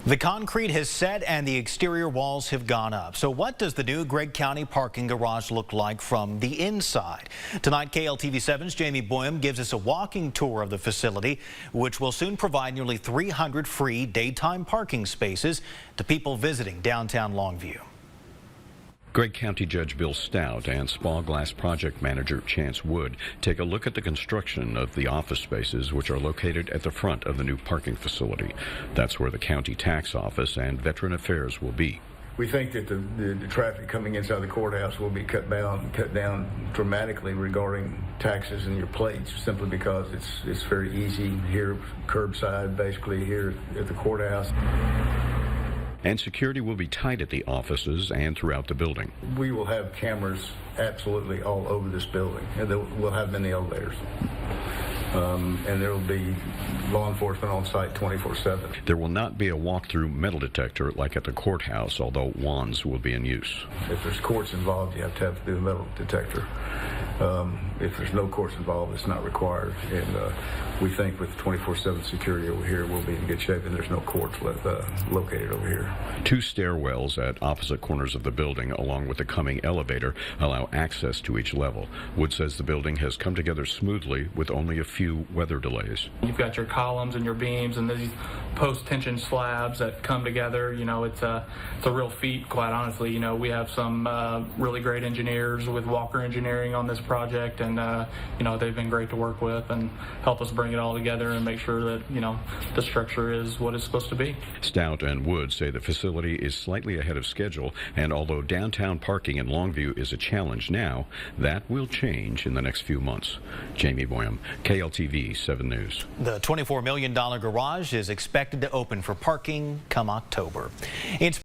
The concrete has set and the exterior walls have gone up. So what does the new Gregg County parking garage look like from the inside? Tonight, KLTV 7's Jamie Boyum gives us a walking tour of the facility, which will soon provide nearly 300 free daytime parking spaces to people visiting downtown Longview. Gregg County Judge Bill Stout and Spa Glass project manager Chance Wood take a look at the construction of the office spaces, which are located at the front of the new parking facility. That's where the county tax office and veteran affairs will be. We think that the traffic coming inside the courthouse will be cut down dramatically regarding taxes and your plates, simply because it's very easy here, curbside, basically here at the courthouse. And security will be tight at the offices and throughout the building. We will have cameras absolutely all over this building, and we'll have them in the elevators. And there will be law enforcement on site 24/7. There will not be a walk-through metal detector like at the courthouse, although wands will be in use. If there's courts involved, you have to do a metal detector. If there's no courts involved, it's not required. And we think with 24/7 security over here, we'll be in good shape, and there's no courts located over here. 2 stairwells at opposite corners of the building, along with the coming elevator, allow access to each level. Wood says the building has come together smoothly with only a few weather delays. You've got your columns and your beams and these post-tension slabs that come together. You know, it's a real feat, quite honestly. You know, we have some really great engineers with Walker Engineering on this project, and you know, they've been great to work with and help us bring it all together and make sure that, you know, the structure is what it's supposed to be. Stout and Wood say the facility is slightly ahead of schedule, and although downtown parking in Longview is a challenge now, that will change in the next few months. Jamie Boyum, KLTV 7 News. The $24 million garage is expected to open for parking come October. It's